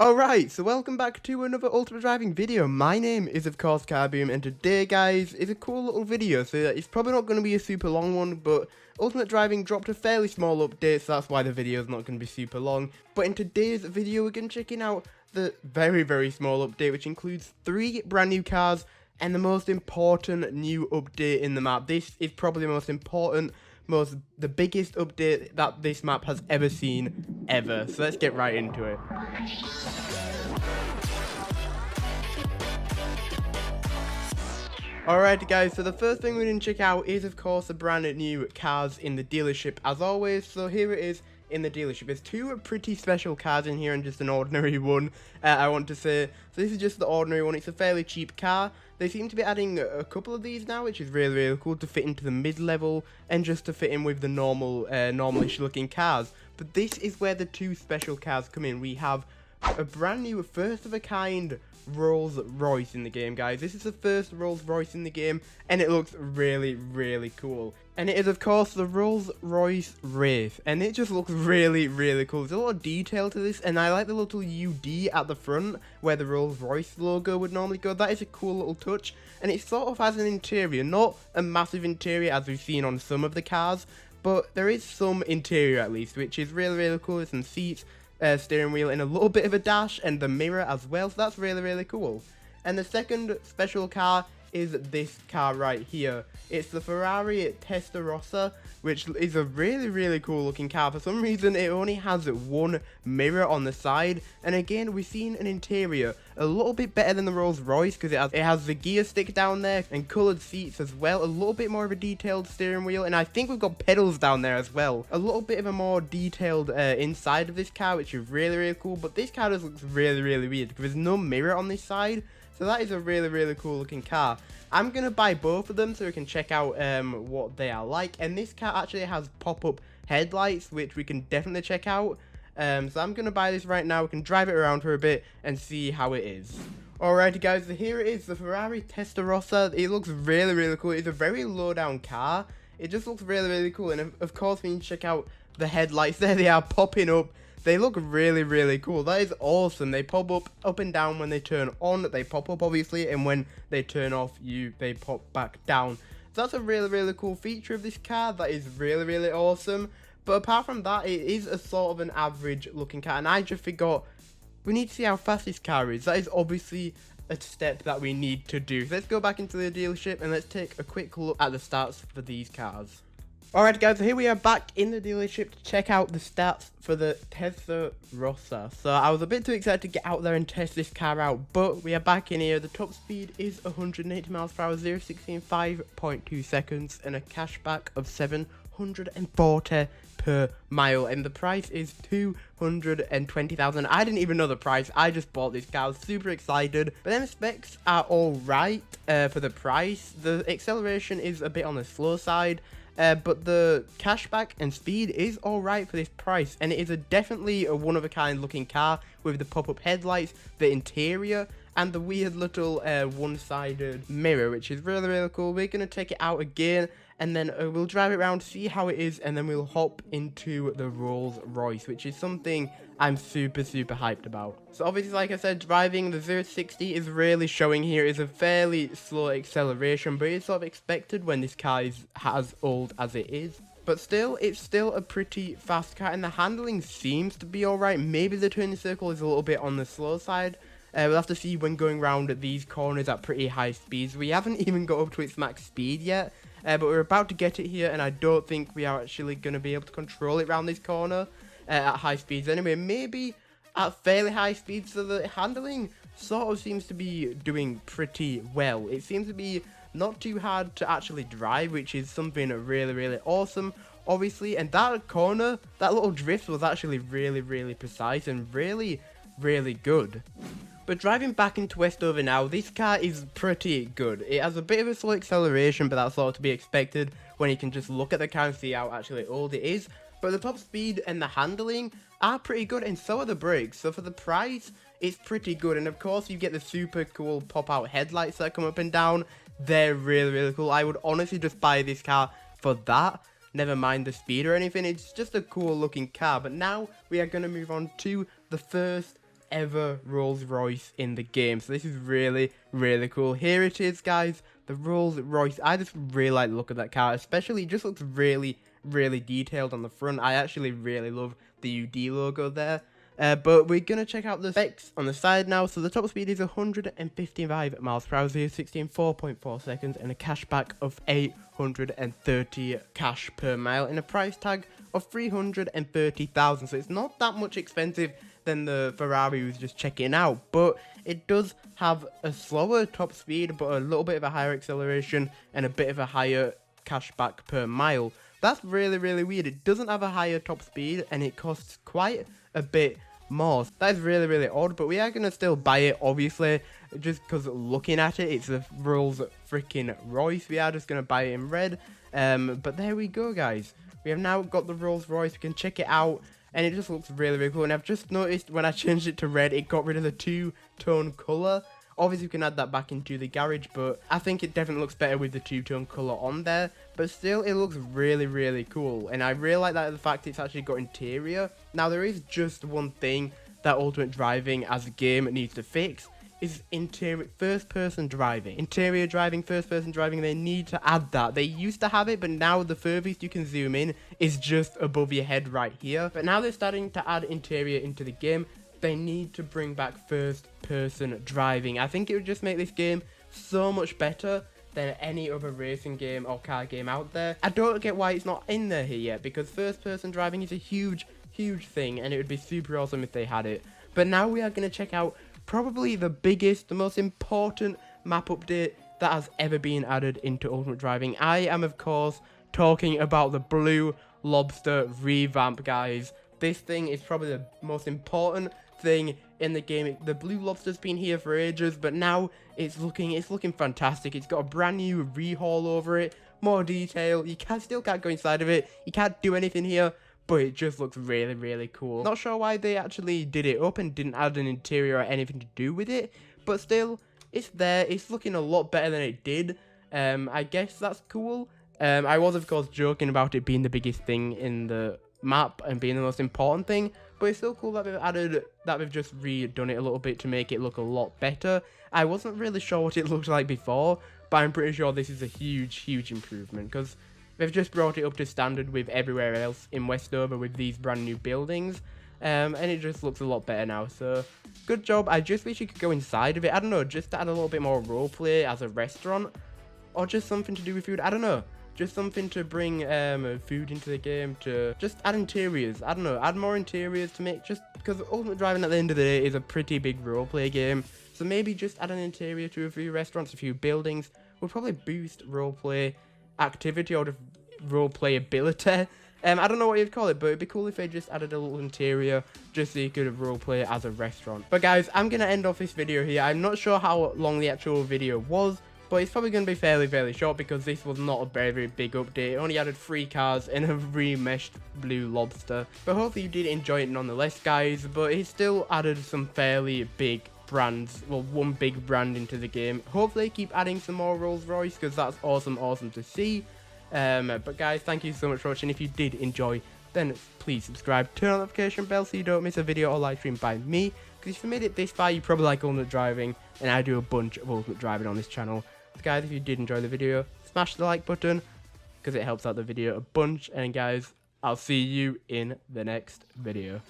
Alright, so welcome back to another Ultimate Driving video. My name is of course Carboom, and today guys is a cool little video. So it's probably not going to be a super long one, but Ultimate Driving dropped a fairly small update, so that's why the video is not going to be super long. But in today's video we're going to be checking out the very small update, which includes 3 brand new cars and the most important new update in the map. This is probably the most important, the biggest update that this map has ever seen, ever. So let's get right into it. Alright guys, so the first thing we're going to check out is of course the brand new cars in the dealership as always. So here it is in the dealership. There's 2 pretty special cars in here and just an ordinary one, I want to say. So this is just the ordinary one. It's a fairly cheap car. They seem to be adding a couple of these now, which is really cool, to fit into the mid-level and just to fit in with the normal-ish looking cars. But this is where the 2 special cars come in. We have a brand new first of a kind Rolls-Royce in the game, guys. This is the first Rolls-Royce in the game, and it looks really cool. And it is of course the Rolls-Royce Wraith, and it just looks really cool. There's a lot of detail to this, and I like the little UD at the front where the Rolls-Royce logo would normally go. That is a cool little touch, and it sort of has an interior, not a massive interior as we've seen on some of the cars, but there is some interior at least, which is really cool. There's some seats, steering wheel, and a little bit of a dash, and the mirror as well, so that's really cool. And the second special car is this car right here. It's the Ferrari Testarossa, which is a really cool looking car. For some reason it only has 1 mirror on the side, and again we've seen an interior a little bit better than the Rolls-Royce because it has the gear stick down there and coloured seats as well, a little bit more of a detailed steering wheel, and I think we've got pedals down there as well. A little bit of a more detailed inside of this car, which is really cool, but this car just looks really weird because there's no mirror on this side. So that is a really cool looking car. I'm going to buy both of them so we can check out what they are like. And this car actually has pop-up headlights, which we can definitely check out. So I'm going to buy this right now. We can drive it around for a bit and see how it is. Alrighty guys, so here it is, the Ferrari Testarossa. It looks really cool. It's a very low down car. It just looks really cool. And of course we need to check out the headlights. There they are, popping up. They look really cool. That is awesome. They pop up and down when they turn on. They pop up obviously, and when they turn off, they pop back down. So that's a really cool feature of this car. That is really awesome. But apart from that, it is a sort of an average looking car, and I just forgot we need to see how fast this car is. That is obviously a step that we need to do. So let's go back into the dealership and let's take a quick look at the stats for these cars. Alright guys, so here we are back in the dealership to check out the stats for the Testarossa. So I was a bit too excited to get out there and test this car out, but we are back in here. The top speed is 180 miles per hour, 0 to 60 in 5.2 seconds, and a cashback of 740 per mile, and the price is 220,000. I didn't even know the price. I just bought this car. I was super excited. But then the specs are alright for the price. The acceleration is a bit on the slow side. But the cashback and speed is alright for this price, and it is definitely a one-of-a-kind looking car with the pop-up headlights, the interior, and the weird little one-sided mirror, which is really cool. We're going to take it out again, and then we'll drive it around, see how it is, and then we'll hop into the Rolls-Royce, which is something I'm super hyped about. So obviously, like I said, driving the 0 to 60 is really showing here is a fairly slow acceleration, but it's sort of expected when this car is as old as it is. But still, it's still a pretty fast car, and the handling seems to be alright. Maybe the turning circle is a little bit on the slow side. We'll have to see when going around these corners at pretty high speeds. We haven't even got up to its max speed yet, but we're about to get it here, and I don't think we are actually going to be able to control it around this corner at high speeds anyway. Maybe at fairly high speeds, so the handling sort of seems to be doing pretty well. It seems to be not too hard to actually drive, which is something really awesome, obviously. And that corner, that little drift was actually really precise and really good. But driving back into Westover now, this car is pretty good. It has a bit of a slow acceleration, but that's sort of to be expected when you can just look at the car and see how actually old it is. But the top speed and the handling are pretty good, and so are the brakes. So for the price, it's pretty good. And of course, you get the super cool pop-out headlights that come up and down. They're really cool. I would honestly just buy this car for that. Never mind the speed or anything. It's just a cool looking car. But now we are going to move on to the first ever Rolls-Royce in the game. So this is really, really cool. Here it is, guys. The Rolls-Royce. I just really like the look of that car. Especially, it just looks really, really detailed on the front. I actually really love the UD logo there. But we're going to check out the specs on the side now. So the top speed is 155 miles per hour, 0-60 in 4.4 seconds, and a cashback of 830 cash per mile, and a price tag of 330,000. So it's not that much expensive than the Ferrari we was just checking out, but it does have a slower top speed, but a little bit of a higher acceleration and a bit of a higher cashback per mile. That's really, really weird. It doesn't have a higher top speed, and it costs quite a bit more. That is really, really odd, but we are going to still buy it, obviously, just because looking at it, it's a Rolls freaking Royce. We are just going to buy it in red, but there we go, guys. We have now got the Rolls Royce. We can check it out, and it just looks really, really cool. And I've just noticed when I changed it to red, it got rid of the two-tone colour. Obviously, we can add that back into the garage, but I think it definitely looks better with the two-tone colour on there. But still, it looks really, really cool. And I really like that the fact it's actually got interior. Now, there is just one thing that Ultimate Driving as a game needs to fix. Is interior first-person driving. Interior driving, first-person driving, they need to add that. They used to have it, but now the furthest you can zoom in is just above your head right here. But now they're starting to add interior into the game. They need to bring back first-person driving. I think it would just make this game so much better than any other racing game or car game out there. I don't get why it's not in there here yet, because first-person driving is a huge, huge thing, and it would be super awesome if they had it. But now we are going to check out probably the biggest, the most important map update that has ever been added into Ultimate Driving. I am, of course, talking about the Blue Lobster revamp, guys. This thing is probably the most important thing in the game. The Blue Lobster's been here for ages, but now it's looking fantastic. It's got a brand new rehaul over it, more detail. You still can't go inside of it. You can't do anything here, but it just looks really, really cool. Not sure why they actually did it up and didn't add an interior or anything to do with it, but still, it's there. It's looking a lot better than it did. I guess that's cool. I was, of course, joking about it being the biggest thing in the map and being the most important thing, but it's still cool that we've just redone it a little bit to make it look a lot better. I wasn't really sure what it looked like before, but I'm pretty sure this is a huge, huge improvement, because they've just brought it up to standard with everywhere else in Westover with these brand new buildings, and it just looks a lot better now. So good job. I just wish you could go inside of it. I don't know, just to add a little bit more roleplay as a restaurant, or just something to do with food. I don't know. Just something to bring food into the game, to just add interiors. I don't know, add more interiors to make, just because Ultimate Driving at the end of the day is a pretty big roleplay game. So maybe just add an interior to a few restaurants, a few buildings would probably boost roleplay activity or roleplay ability. I don't know what you'd call it, but it'd be cool if they just added a little interior just so you could roleplay as a restaurant. But guys, I'm going to end off this video here. I'm not sure how long the actual video was, but it's probably going to be fairly, fairly short because this was not a very, very big update. It only added 3 cars and a remeshed Blue Lobster. But hopefully you did enjoy it nonetheless, guys. But it still added some fairly big brands, well, one big brand into the game. Hopefully keep adding some more Rolls-Royce because that's awesome, awesome to see. But guys, thank you so much for watching. If you did enjoy, then please subscribe, turn on the notification bell so you don't miss a video or live stream by me. Because if you made it this far, you probably like Ultimate Driving, and I do a bunch of Ultimate Driving on this channel. So guys, if you did enjoy the video, smash the like button because it helps out the video a bunch. And guys, I'll see you in the next video.